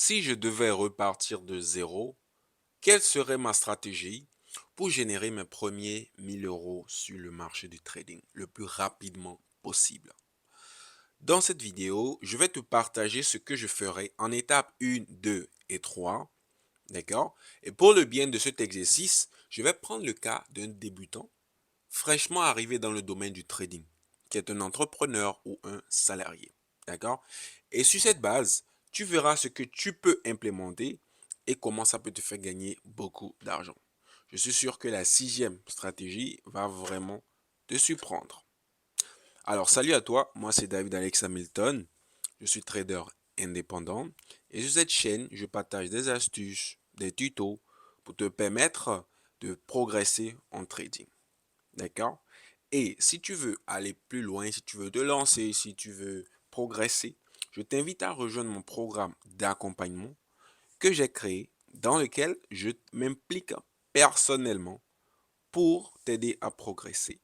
Si je devais repartir de zéro, quelle serait ma stratégie pour générer mes premiers 1000 € sur le marché du trading le plus rapidement possible? Dans cette vidéo, je vais te partager ce que je ferai en étapes 1, 2 et 3. D'accord? Et pour le bien de cet exercice, je vais prendre le cas d'un débutant fraîchement arrivé dans le domaine du trading, qui est un entrepreneur ou un salarié. D'accord? Et sur cette base, tu verras ce que tu peux implémenter et comment ça peut te faire gagner beaucoup d'argent. Je suis sûr que la sixième stratégie va vraiment te surprendre. Alors, salut à toi, moi c'est David Alex Hamilton, je suis trader indépendant et sur cette chaîne, je partage des astuces, des tutos pour te permettre de progresser en trading. D'accord? Et si tu veux aller plus loin, si tu veux te lancer, si tu veux progresser, je t'invite à rejoindre mon programme d'accompagnement que j'ai créé dans lequel je m'implique personnellement pour t'aider à progresser.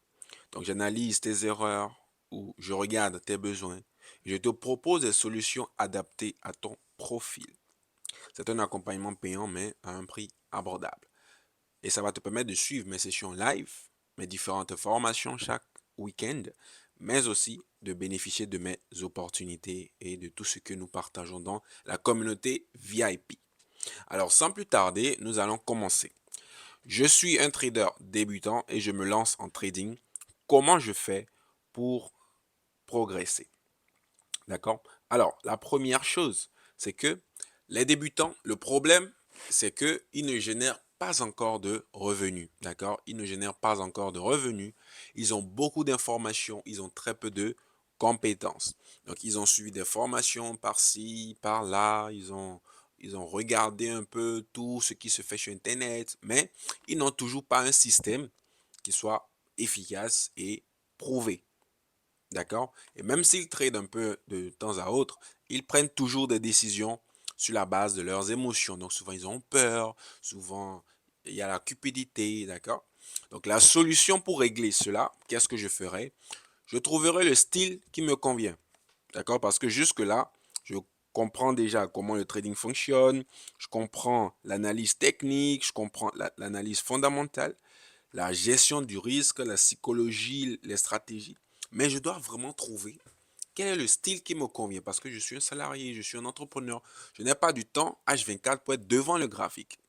Donc j'analyse tes erreurs ou je regarde tes besoins et je te propose des solutions adaptées à ton profil. C'est un accompagnement payant mais à un prix abordable. Et ça va te permettre de suivre mes sessions live, mes différentes formations chaque week-end, mais aussi de bénéficier de mes opportunités et de tout ce que nous partageons dans la communauté VIP. Alors sans plus tarder, nous allons commencer. Je suis un trader débutant et je me lance en trading. Comment je fais pour progresser? D'accord? Alors, la première chose, c'est que les débutants, le problème, c'est qu'ils ne génèrent pas encore de revenus. D'accord? Ils ne génèrent pas encore de revenus. Ils ont beaucoup d'informations, ils ont très peu de compétences. Donc, ils ont suivi des formations par-ci, par-là, ils ont regardé un peu tout ce qui se fait sur Internet, mais ils n'ont toujours pas un système qui soit efficace et prouvé. D'accord? Et même s'ils tradent un peu de temps à autre, ils prennent toujours des décisions sur la base de leurs émotions. Donc souvent, ils ont peur, souvent, il y a la cupidité, d'accord? Donc la solution pour régler cela, qu'est-ce que je ferai? Je trouverai le style qui me convient, d'accord? Parce que jusque-là, je comprends déjà comment le trading fonctionne, je comprends l'analyse technique, je comprends l'analyse fondamentale, la gestion du risque, la psychologie, les stratégies. Mais je dois vraiment trouver quel est le style qui me convient parce que je suis un salarié, je suis un entrepreneur. Je n'ai pas du temps H24 pour être devant le graphique.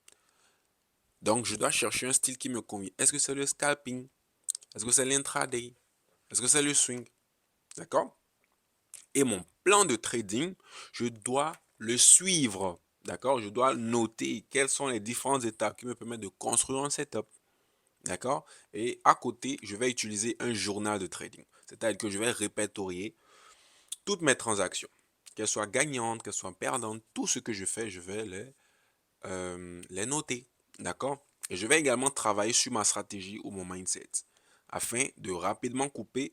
Donc, je dois chercher un style qui me convient. Est-ce que c'est le scalping? Est-ce que c'est l'intraday? Est-ce que c'est le swing? D'accord? Et mon plan de trading, je dois le suivre. D'accord? Je dois noter quelles sont les différentes étapes qui me permettent de construire un setup. D'accord? Et à côté, je vais utiliser un journal de trading. C'est-à-dire que je vais répertorier toutes mes transactions. Qu'elles soient gagnantes, qu'elles soient perdantes, tout ce que je fais, je vais les noter. D'accord? Et je vais également travailler sur ma stratégie ou mon mindset afin de rapidement couper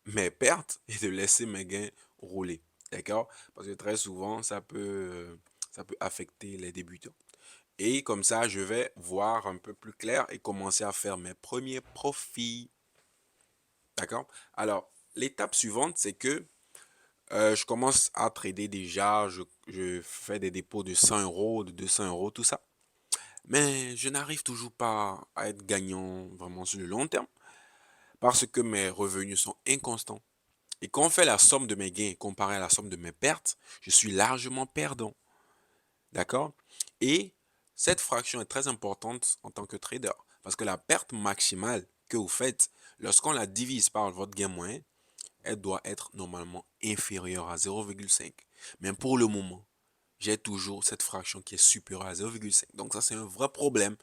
mes pertes et de laisser mes gains rouler. D'accord? Parce que très souvent, ça peut affecter les débutants. Et comme ça, je vais voir un peu plus clair et commencer à faire mes premiers profits. D'accord? Alors, l'étape suivante, c'est que je commence à trader déjà. Je fais des dépôts de 100 euros, de 200 euros, tout ça. Mais je n'arrive toujours pas à être gagnant vraiment sur le long terme parce que mes revenus sont inconstants. Et quand on fait la somme de mes gains comparé à la somme de mes pertes, je suis largement perdant. D'accord? Et cette fraction est très importante en tant que trader parce que la perte maximale que vous faites, lorsqu'on la divise par votre gain moyen, elle doit être normalement inférieure à 0,5. Mais pour le moment, j'ai toujours cette fraction qui est supérieure à 0,5. Donc ça, c'est un vrai problème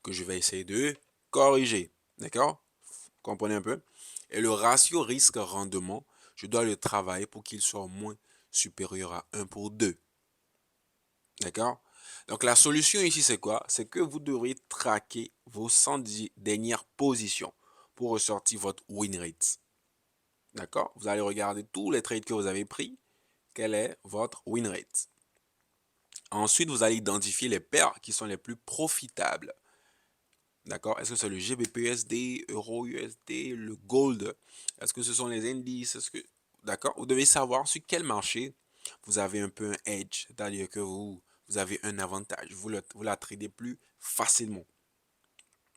que je vais essayer de corriger. D'accord? Vous comprenez un peu? Et le ratio risque-rendement, je dois le travailler pour qu'il soit au moins supérieur à 1 pour 2. D'accord? Donc la solution ici, c'est quoi? C'est que vous devrez traquer vos 110 dernières positions pour ressortir votre win rate. D'accord? Vous allez regarder tous les trades que vous avez pris. Quel est votre win rate? Ensuite, vous allez identifier les paires qui sont les plus profitables. D'accord? Est-ce que c'est le GBP-USD, Euro-USD, le Gold? Est-ce que ce sont les indices? D'accord? Vous devez savoir sur quel marché vous avez un peu un edge, c'est-à-dire que vous vous avez un avantage. Vous la tradez plus facilement.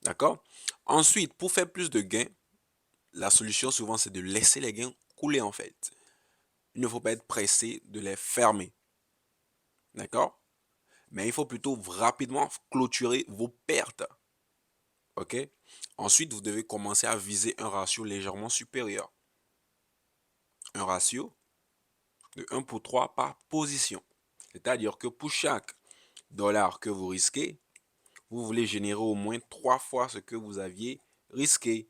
D'accord? Ensuite, pour faire plus de gains, la solution souvent c'est de laisser les gains couler en fait. Il ne faut pas être pressé de les fermer. D'accord? Mais il faut plutôt rapidement clôturer vos pertes. OK? Ensuite, vous devez commencer à viser un ratio légèrement supérieur. Un ratio de 1 pour 3 par position. C'est-à-dire que pour chaque dollar que vous risquez, vous voulez générer au moins 3 fois ce que vous aviez risqué.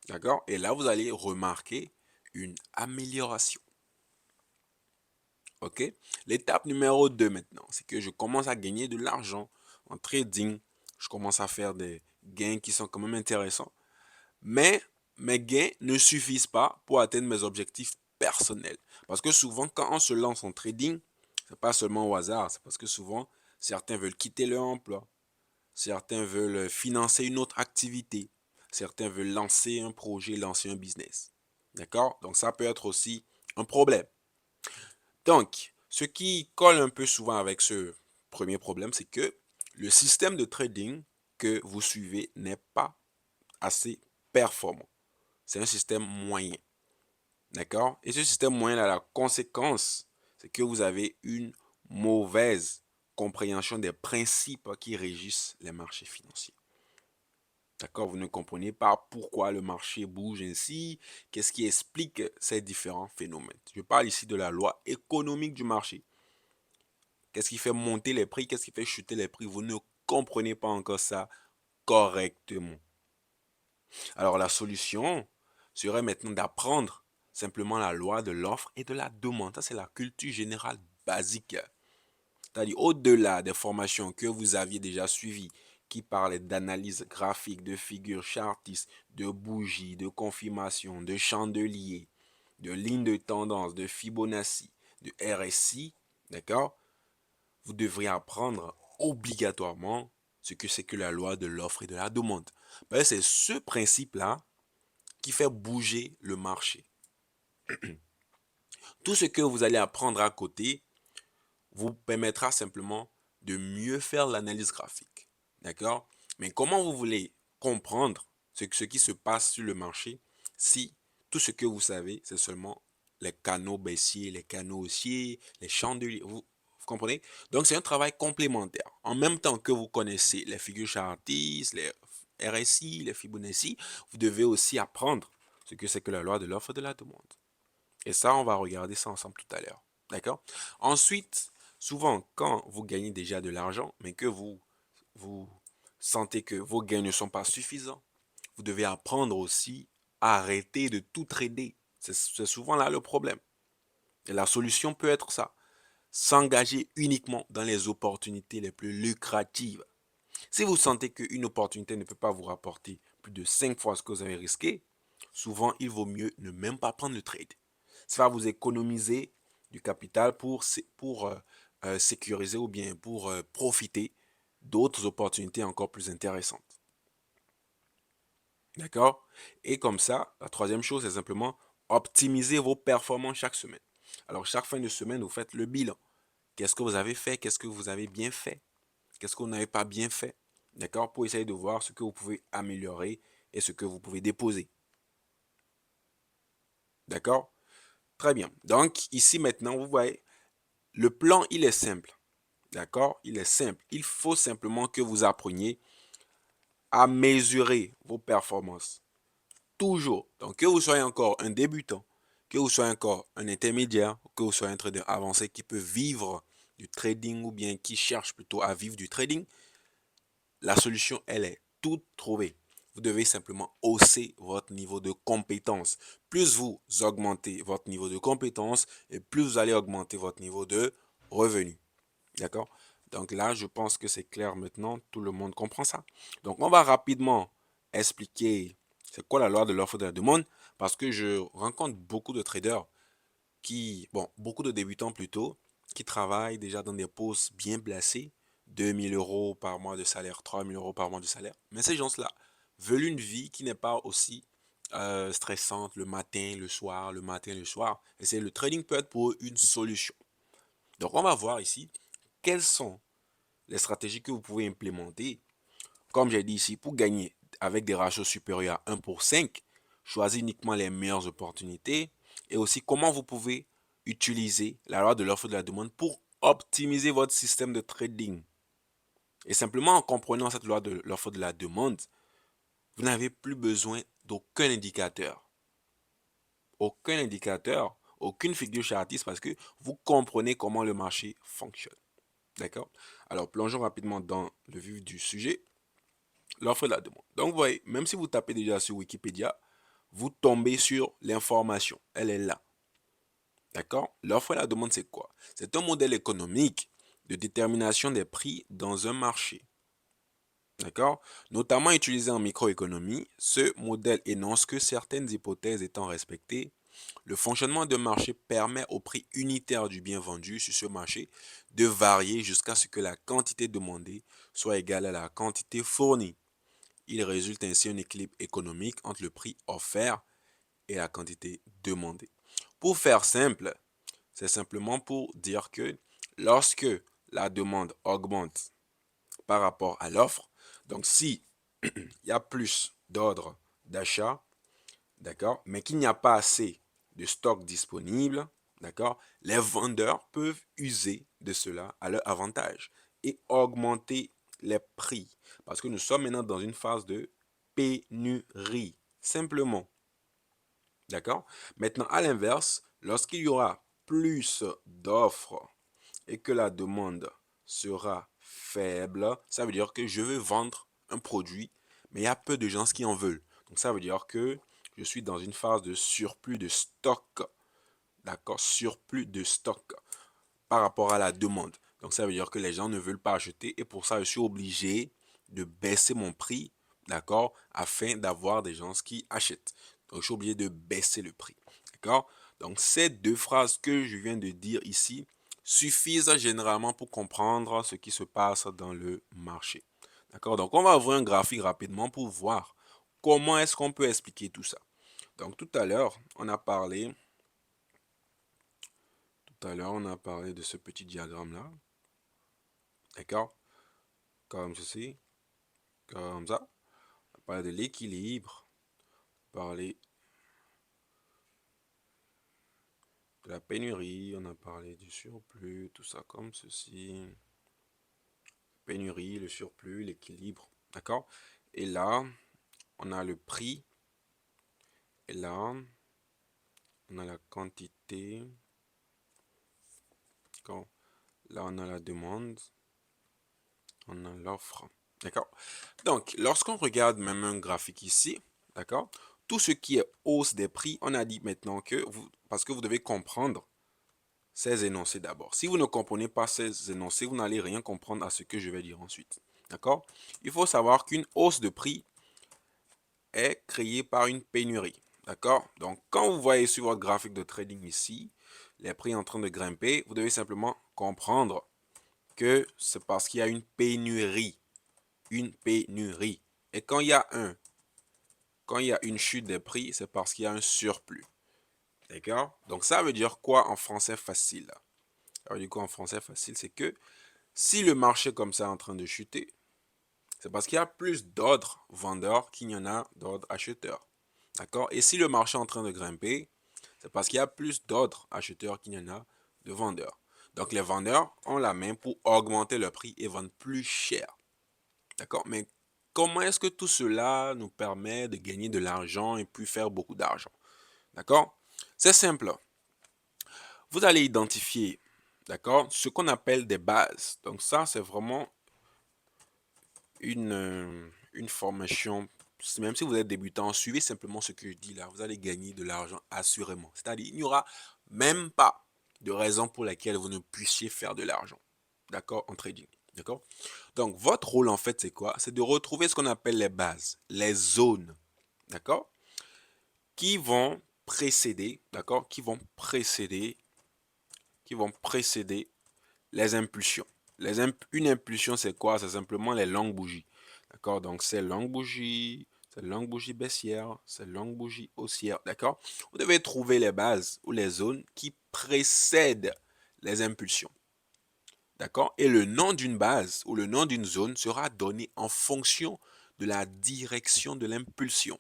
D'accord? Et là, vous allez remarquer une amélioration. OK? L'étape numéro 2 maintenant, c'est que je commence à gagner de l'argent en trading. Je commence à faire des gains qui sont quand même intéressants. Mais mes gains ne suffisent pas pour atteindre mes objectifs personnels. Parce que souvent, quand on se lance en trading, c'est pas seulement au hasard, c'est parce que souvent, certains veulent quitter leur emploi, certains veulent financer une autre activité, certains veulent lancer un projet, lancer un business. D'accord? Donc ça peut être aussi un problème. Donc, ce qui colle un peu souvent avec ce premier problème, c'est que le système de trading que vous suivez n'est pas assez performant. C'est un système moyen. D'accord? Et ce système moyen a la conséquence, c'est que vous avez une mauvaise compréhension des principes qui régissent les marchés financiers. D'accord? Vous ne comprenez pas pourquoi le marché bouge ainsi, qu'est-ce qui explique ces différents phénomènes. Je parle ici de la loi économique du marché. Qu'est-ce qui fait monter les prix, qu'est-ce qui fait chuter les prix? Vous ne comprenez pas encore ça correctement. Alors la solution serait maintenant d'apprendre simplement la loi de l'offre et de la demande. Ça, c'est la culture générale basique. C'est-à-dire au-delà des formations que vous aviez déjà suivies, qui parlaient d'analyse graphique, de figures chartistes, de bougies, de confirmation, de chandeliers, de lignes de tendance, de Fibonacci, de RSI, d'accord? Vous devriez apprendre obligatoirement ce que c'est que la loi de l'offre et de la demande. C'est ce principe-là qui fait bouger le marché. Tout ce que vous allez apprendre à côté vous permettra simplement de mieux faire l'analyse graphique. D'accord? Mais comment vous voulez comprendre ce qui se passe sur le marché si tout ce que vous savez, c'est seulement les canaux baissiers, les canaux haussiers, les chandeliers. Vous comprenez? Donc, c'est un travail complémentaire. En même temps que vous connaissez les figures chartistes, les RSI, les Fibonacci, vous devez aussi apprendre ce que c'est que la loi de l'offre et de la demande. Et ça, on va regarder ça ensemble tout à l'heure. D'accord? Ensuite, souvent, quand vous gagnez déjà de l'argent, mais que vous sentez que vos gains ne sont pas suffisants, vous devez apprendre aussi à arrêter de tout trader. C'est souvent là le problème. Et la solution peut être ça. S'engager uniquement dans les opportunités les plus lucratives. Si vous sentez qu'une opportunité ne peut pas vous rapporter plus de 5 fois ce que vous avez risqué, souvent il vaut mieux ne même pas prendre le trade. Ça va vous économiser du capital pour sécuriser ou bien pour profiter d'autres opportunités encore plus intéressantes. D'accord? Et comme ça, la troisième chose, c'est simplement optimiser vos performances chaque semaine. Alors, chaque fin de semaine, vous faites le bilan. Qu'est-ce que vous avez fait? Qu'est-ce que vous avez bien fait? Qu'est-ce que vous n'avez pas bien fait? D'accord? Pour essayer de voir ce que vous pouvez améliorer et ce que vous pouvez déposer. D'accord? Très bien. Donc, ici maintenant, vous voyez, le plan, il est simple. D'accord? Il est simple. Il faut simplement que vous appreniez à mesurer vos performances. Toujours. Donc, que vous soyez encore un débutant, que vous soyez encore un intermédiaire, que vous soyez un trader avancé qui peut vivre du trading ou bien qui cherche plutôt à vivre du trading, la solution, elle est toute trouvée. Vous devez simplement hausser votre niveau de compétence. Plus vous augmentez votre niveau de compétence et plus vous allez augmenter votre niveau de revenu. D'accord? Donc là, je pense que c'est clair maintenant. Tout le monde comprend ça. Donc, on va rapidement expliquer c'est quoi la loi de l'offre et de la demande parce que je rencontre beaucoup de traders beaucoup de débutants plutôt, qui travaillent déjà dans des postes bien placés, 2 000 € par mois de salaire, 3 000 € par mois de salaire. Mais ces gens-là veulent une vie qui n'est pas aussi stressante le matin, le soir, le matin, le soir. Et le trading peut être pour eux une solution. Donc, on va voir ici quelles sont les stratégies que vous pouvez implémenter. Comme j'ai dit ici, pour gagner avec des ratios supérieurs à 1 pour 5, choisissez uniquement les meilleures opportunités et aussi comment vous pouvez utiliser la loi de l'offre et de la demande pour optimiser votre système de trading. Et simplement en comprenant cette loi de l'offre et de la demande, vous n'avez plus besoin d'aucun indicateur. Aucun indicateur, aucune figure chartiste parce que vous comprenez comment le marché fonctionne. D'accord? Alors, plongeons rapidement dans le vif du sujet. L'offre et la demande. Donc, vous voyez, même si vous tapez déjà sur Wikipédia, vous tombez sur l'information. Elle est là. D'accord? L'offre et la demande, c'est quoi? C'est un modèle économique de détermination des prix dans un marché. D'accord? Notamment utilisé en microéconomie, ce modèle énonce que certaines hypothèses étant respectées, le fonctionnement d'un marché permet au prix unitaire du bien vendu sur ce marché de varier jusqu'à ce que la quantité demandée soit égale à la quantité fournie. Il résulte ainsi un équilibre économique entre le prix offert et la quantité demandée. Pour faire simple, c'est simplement pour dire que lorsque la demande augmente par rapport à l'offre, donc si il y a plus d'ordres d'achat, d'accord, mais qu'il n'y a pas assez de stock disponible, d'accord, les vendeurs peuvent user de cela à leur avantage et augmenter les prix. Parce que nous sommes maintenant dans une phase de pénurie, simplement. D'accord? Maintenant, à l'inverse, lorsqu'il y aura plus d'offres et que la demande sera faible, ça veut dire que je veux vendre un produit, mais il y a peu de gens qui en veulent. Donc, ça veut dire que je suis dans une phase de surplus de stock. D'accord? Surplus de stock par rapport à la demande. Donc, ça veut dire que les gens ne veulent pas acheter et pour ça, je suis obligé de baisser mon prix, d'accord, afin d'avoir des gens qui achètent. Donc, je suis obligé de baisser le prix, d'accord? Donc, ces deux phrases que je viens de dire ici suffisent généralement pour comprendre ce qui se passe dans le marché. D'accord? Donc, on va ouvrir un graphique rapidement pour voir comment est-ce qu'on peut expliquer tout ça. Donc, tout à l'heure, on a parlé de ce petit diagramme-là. D'accord? Comme ceci, comme ça. On a parlé de l'équilibre, on a parlé de la pénurie, on a parlé du surplus, tout ça comme ceci. Pénurie, le surplus, l'équilibre. D'accord? Et là, on a le prix. Et là, on a la quantité. D'accord? Là, on a la demande. On a l'offre. D'accord? Donc, lorsqu'on regarde même un graphique ici, d'accord? Tout ce qui est hausse des prix, on a dit maintenant que parce que vous devez comprendre ces énoncés d'abord. Si vous ne comprenez pas ces énoncés, vous n'allez rien comprendre à ce que je vais dire ensuite. D'accord? Il faut savoir qu'une hausse de prix est créée par une pénurie. D'accord? Donc, quand vous voyez sur votre graphique de trading ici, les prix en train de grimper, vous devez simplement comprendre que c'est parce qu'il y a une pénurie. Une pénurie. Et quand il y a une chute des prix, c'est parce qu'il y a un surplus. D'accord? Donc, ça veut dire quoi en français facile? Ça veut dire quoi en français facile? C'est que si le marché comme ça est en train de chuter, c'est parce qu'il y a plus d'ordres vendeurs qu'il y en a d'ordres acheteurs. D'accord? Et si le marché est en train de grimper, c'est parce qu'il y a plus d'ordres acheteurs qu'il y en a de vendeurs. Donc les vendeurs ont la main pour augmenter le prix et vendre plus cher. D'accord? Mais comment est-ce que tout cela nous permet de gagner de l'argent et puis faire beaucoup d'argent? D'accord? C'est simple. Vous allez identifier, d'accord, ce qu'on appelle des bases. Donc ça, c'est vraiment une formation. Même si vous êtes débutant, suivez simplement ce que je dis là. Vous allez gagner de l'argent assurément. C'est-à-dire, il n'y aura même pas de raison pour laquelle vous ne puissiez faire de l'argent. D'accord? En trading. D'accord? Donc, votre rôle, en fait, c'est quoi? C'est de retrouver ce qu'on appelle les bases, les zones. D'accord? Qui vont précéder, d'accord? Qui vont précéder les impulsions. Une impulsion, c'est quoi? C'est simplement les longues bougies. D'accord? Donc, c'est longue bougie baissière, c'est longue bougie haussière. D'accord? Vous devez trouver les bases ou les zones qui précèdent les impulsions. D'accord? Et le nom d'une base ou le nom d'une zone sera donné en fonction de la direction de l'impulsion.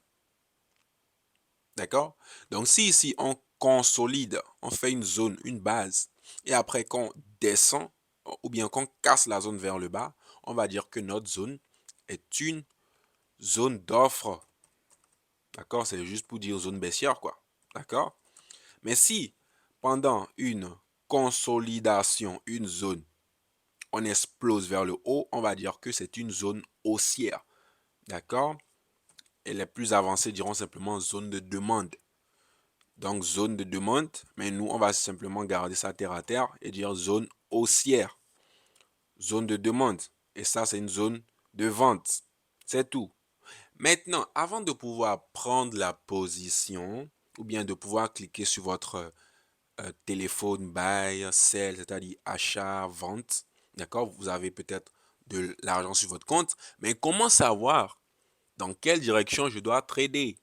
D'accord? Donc, si ici on consolide, on fait une zone, une base, et après qu'on descend, ou bien qu'on casse la zone vers le bas, on va dire que notre zone est une zone d'offre. D'accord? C'est juste pour dire zone baissière, quoi. D'accord? Mais si pendant une consolidation, une zone, on explose vers le haut, on va dire que c'est une zone haussière. D'accord? Et les plus avancés diront simplement zone de demande. Donc zone de demande, mais nous, on va simplement garder ça terre à terre et dire zone haussière. Zone de demande. Et ça, c'est une zone de vente. C'est tout. Maintenant, avant de pouvoir prendre la position, ou bien de pouvoir cliquer sur votre téléphone, buy, sell, c'est-à-dire achat, vente, d'accord? Vous avez peut-être de l'argent sur votre compte, mais comment savoir dans quelle direction je dois trader?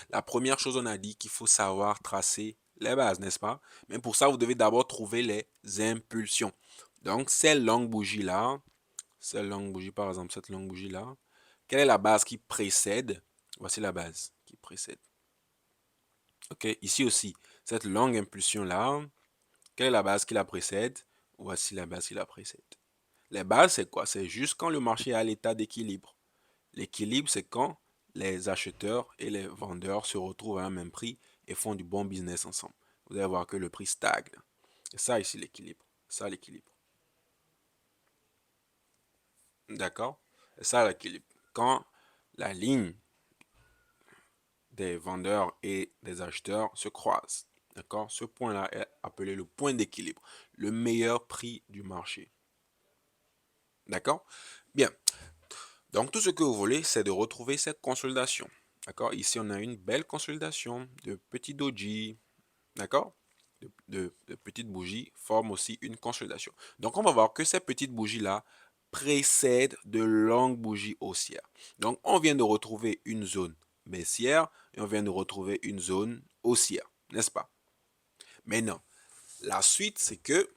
La première chose, on a dit qu'il faut savoir tracer les bases, n'est-ce pas? Mais pour ça, vous devez d'abord trouver les impulsions. Donc, cette longue bougie-là, cette longue bougie, par exemple, cette longue bougie-là, quelle est la base qui précède? Voici la base qui précède. OK, ici aussi, cette longue impulsion-là, quelle est la base qui la précède? Voici la base qui la précède. Les bases, c'est quoi? C'est juste quand le marché est à l'état d'équilibre. L'équilibre, c'est quand les acheteurs et les vendeurs se retrouvent à un même prix et font du bon business ensemble. Vous allez voir que le prix stagne. C'est ça ici l'équilibre. Ça l'équilibre. D'accord? C'est ça l'équilibre. Quand la ligne des vendeurs et des acheteurs se croise. D'accord? Ce point-là est appelé le point d'équilibre. Le meilleur prix du marché. D'accord? Bien. Donc, tout ce que vous voulez, c'est de retrouver cette consolidation. D'accord? Ici, on a une belle consolidation de petits doji. D'accord? De petites bougies forment aussi une consolidation. Donc, on va voir que ces petites bougies-là précèdent de longues bougies haussières. Donc, on vient de retrouver une zone baissière et on vient de retrouver une zone haussière, n'est-ce pas? Maintenant, la suite, c'est que,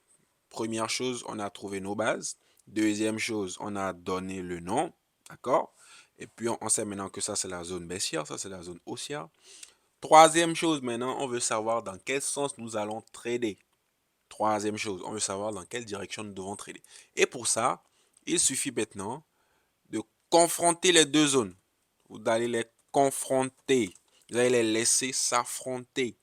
première chose, on a trouvé nos bases. Deuxième chose, on a donné le nom, d'accord? Et puis, on sait maintenant que ça, c'est la zone baissière, ça, c'est la zone haussière. Troisième chose, maintenant, on veut savoir dans quel sens nous allons trader. Troisième chose, on veut savoir dans quelle direction nous devons trader. Et pour ça, il suffit maintenant de confronter les deux zones. Vous allez les confronter. Vous allez les laisser s'affronter.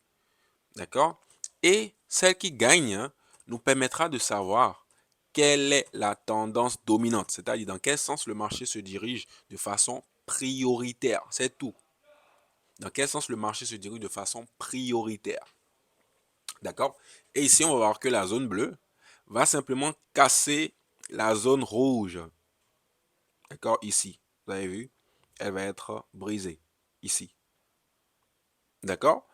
D'accord? Et celle qui gagne nous permettra de savoir quelle est la tendance dominante, c'est-à-dire dans quel sens le marché se dirige de façon prioritaire. C'est tout. Dans quel sens le marché se dirige de façon prioritaire. D'accord? Et ici, on va voir que la zone bleue va simplement casser la zone rouge. D'accord? Ici. Vous avez vu? Elle va être brisée. Ici. D'accord?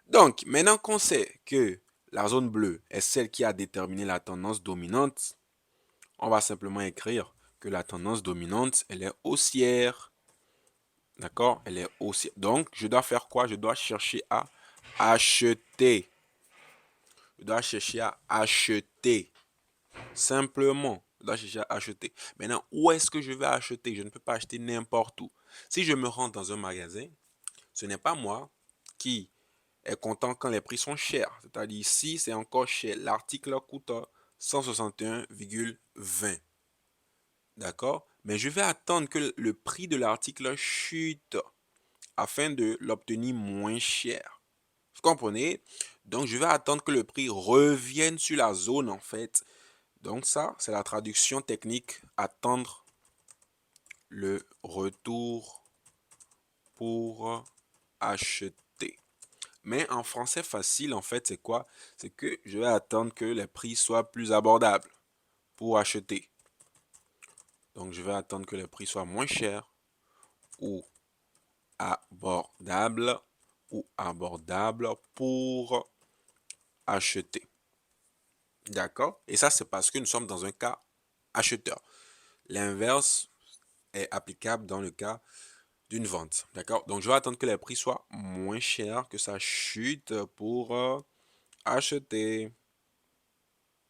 Donc, maintenant qu'on sait que la zone bleue est celle qui a déterminé la tendance dominante, on va simplement écrire que la tendance dominante, elle est haussière. D'accord? Elle est haussière. Donc, je dois faire quoi? Je dois chercher à acheter. Je dois chercher à acheter. Simplement, je dois chercher à acheter. Maintenant, où est-ce que je vais acheter? Je ne peux pas acheter n'importe où. Si je me rends dans un magasin, ce n'est pas moi qui est content quand les prix sont chers. C'est-à-dire ici, c'est encore cher. L'article coûte 161,20. D'accord? Mais je vais attendre que le prix de l'article chute afin de l'obtenir moins cher. Vous comprenez? Donc, je vais attendre que le prix revienne sur la zone, en fait. Donc, ça, c'est la traduction technique. Attendre le retour pour acheter. Mais en français facile, en fait, c'est quoi? C'est que je vais attendre que les prix soient plus abordables pour acheter. Donc, je vais attendre que les prix soient moins chers ou abordables pour acheter. D'accord? Et ça, c'est parce que nous sommes dans un cas acheteur. L'inverse est applicable dans le cas d'une vente. D'accord? Donc, je vais attendre que les prix soient moins chers, que ça chute pour acheter.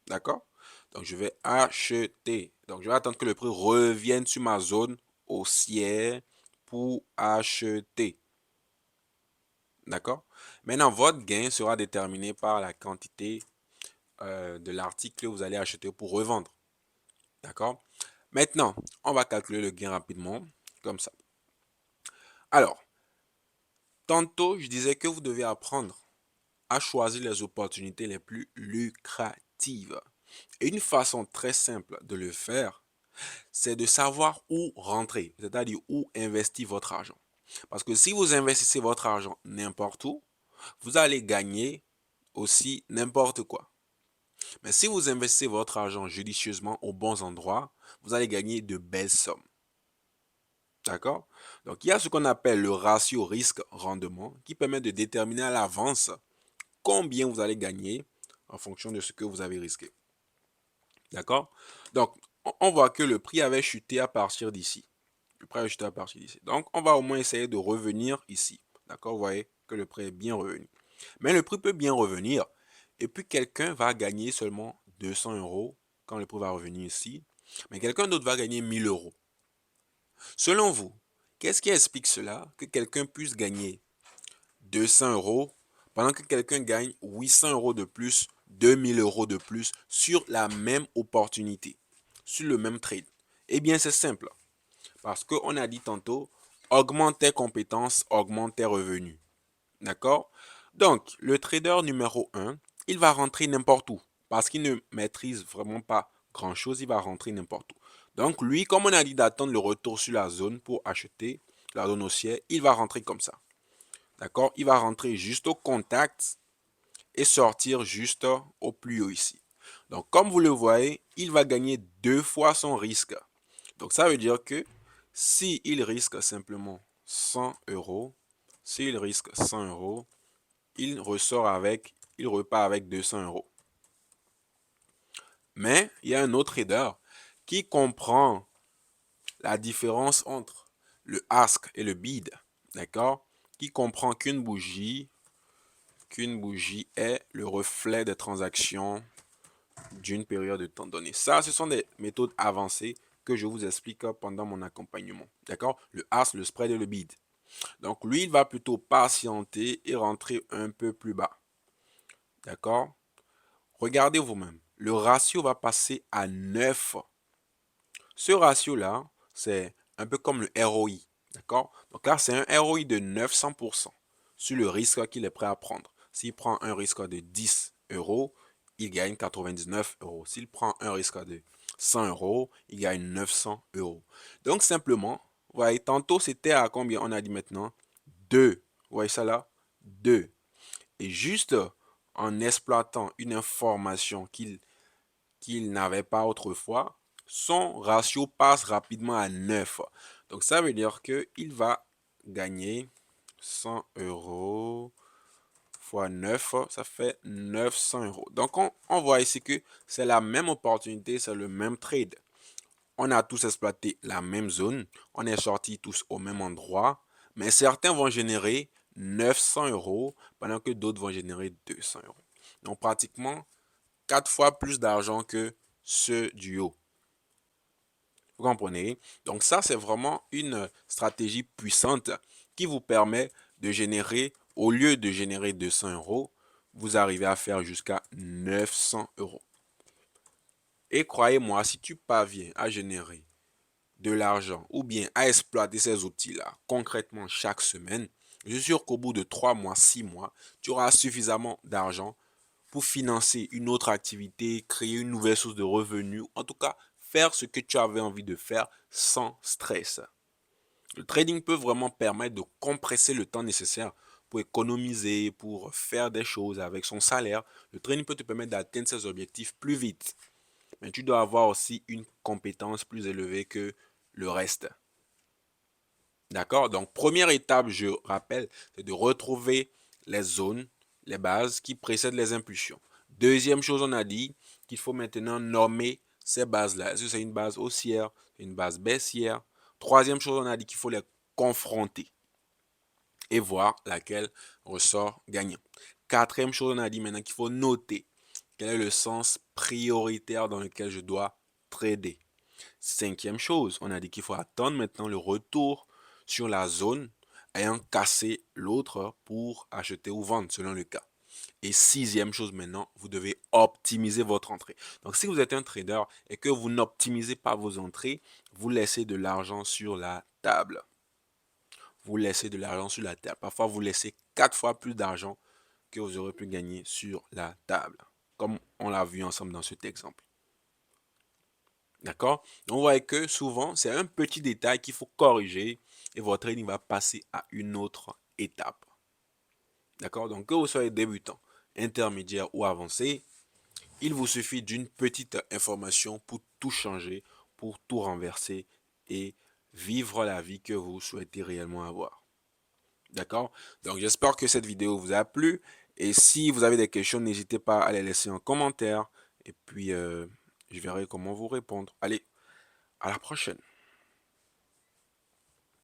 D'accord? Donc, je vais acheter. Donc, je vais attendre que le prix revienne sur ma zone haussière pour acheter. D'accord? Maintenant, votre gain sera déterminé par la quantité de l'article que vous allez acheter pour revendre. D'accord? Maintenant, on va calculer le gain rapidement, comme ça. Alors, tantôt, je disais que vous devez apprendre à choisir les opportunités les plus lucratives. Et une façon très simple de le faire, c'est de savoir où rentrer, c'est-à-dire où investir votre argent. Parce que si vous investissez votre argent n'importe où, vous allez gagner aussi n'importe quoi. Mais si vous investissez votre argent judicieusement aux bons endroits, vous allez gagner de belles sommes. D'accord? Donc, il y a ce qu'on appelle le ratio risque-rendement qui permet de déterminer à l'avance combien vous allez gagner en fonction de ce que vous avez risqué. D'accord? Donc, on voit que le prix avait chuté à partir d'ici. Le prix avait chuté à partir d'ici. Donc, on va au moins essayer de revenir ici. D'accord? Vous voyez que le prix est bien revenu. Mais le prix peut bien revenir. Et puis, quelqu'un va gagner seulement 200 euros quand le prix va revenir ici. Mais quelqu'un d'autre va gagner 1000 euros. Selon vous, qu'est-ce qui explique cela? Que quelqu'un puisse gagner 200 euros pendant que quelqu'un gagne 800 euros de plus, 2000 euros de plus sur la même opportunité, sur le même trade. Eh bien, c'est simple. Parce qu'on a dit tantôt, augmente tes compétences, augmente tes revenus. D'accord? Donc, le trader numéro 1, il va rentrer n'importe où. Parce qu'il ne maîtrise vraiment pas grand-chose, il va rentrer n'importe où. Donc, lui, comme on a dit d'attendre le retour sur la zone pour acheter, la zone haussière, il va rentrer comme ça. D'accord? Il va rentrer juste au contact et sortir juste au plus haut ici. Donc, comme vous le voyez, il va gagner 2 fois son risque. Donc, ça veut dire que s'il risque simplement 100 euros, s'il risque 100 euros, il repart avec 200 euros. Mais il y a un autre trader qui comprend la différence entre le ask et le bid, d'accord? Qui comprend qu'une bougie est le reflet des transactions d'une période de temps donné. Ça, ce sont des méthodes avancées que je vous explique pendant mon accompagnement. D'accord? Le ask, le spread et le bid. Donc, lui, il va plutôt patienter et rentrer un peu plus bas. D'accord? Regardez vous-même. Le ratio va passer à 9. Ce ratio-là, c'est un peu comme le ROI. D'accord? Donc là, c'est un ROI de 900% sur le risque qu'il est prêt à prendre. S'il prend un risque de 10 euros, il gagne 99 euros. S'il prend un risque de 100 euros, il gagne 900 euros. Donc simplement, vous voyez, tantôt c'était à combien? On a dit maintenant 2. Vous voyez ça là? 2. Et juste en exploitant une information qu'il n'avait pas autrefois, son ratio passe rapidement à 9. Donc ça veut dire qu'il va gagner 100 euros fois 9, ça fait 900 euros. Donc on voit ici que c'est la même opportunité, c'est le même trade. On a tous exploité la même zone, on est sortis tous au même endroit, mais certains vont générer 900 euros pendant que d'autres vont générer 200 euros. Donc pratiquement 4 fois plus d'argent que ceux du haut. Vous comprenez? Donc ça, c'est vraiment une stratégie puissante qui vous permet de générer, au lieu de générer 200 euros, vous arrivez à faire jusqu'à 900 euros. Et croyez-moi, si tu parviens à générer de l'argent ou bien à exploiter ces outils-là concrètement chaque semaine, je suis sûr qu'au bout de 3 mois, 6 mois, tu auras suffisamment d'argent pour financer une autre activité, créer une nouvelle source de revenus, en tout cas faire ce que tu avais envie de faire sans stress. Le trading peut vraiment permettre de compresser le temps nécessaire pour économiser, pour faire des choses avec son salaire. Le trading peut te permettre d'atteindre ses objectifs plus vite. Mais tu dois avoir aussi une compétence plus élevée que le reste. D'accord? Donc, première étape, je rappelle, c'est de retrouver les zones, les bases qui précèdent les impulsions. Deuxième chose, on a dit qu'il faut maintenant nommer ces bases-là. Est-ce que c'est une base haussière, une base baissière? Troisième chose, on a dit qu'il faut les confronter et voir laquelle ressort gagnant. Quatrième chose, on a dit maintenant qu'il faut noter Quel est le sens prioritaire dans lequel je dois trader? Cinquième chose, on a dit qu'il faut attendre maintenant le retour sur la zone ayant cassé l'autre pour acheter ou vendre selon le cas. Et sixième chose maintenant, vous devez optimiser votre entrée. Donc si vous êtes un trader et que vous n'optimisez pas vos entrées, vous laissez de l'argent sur la table. Vous laissez de l'argent sur la table. Parfois, vous laissez 4 fois plus d'argent que vous aurez pu gagner sur la table. Comme on l'a vu ensemble dans cet exemple. D'accord? Donc, vous voyez que souvent, c'est un petit détail qu'il faut corriger et votre trading va passer à une autre étape. D'accord? Donc, que vous soyez débutant, intermédiaire ou avancé, il vous suffit d'une petite information pour tout changer, pour tout renverser et vivre la vie que vous souhaitez réellement avoir. D'accord? Donc, j'espère que cette vidéo vous a plu. Et si vous avez des questions, n'hésitez pas à les laisser en commentaire. Et puis, je verrai comment vous répondre. Allez, à la prochaine.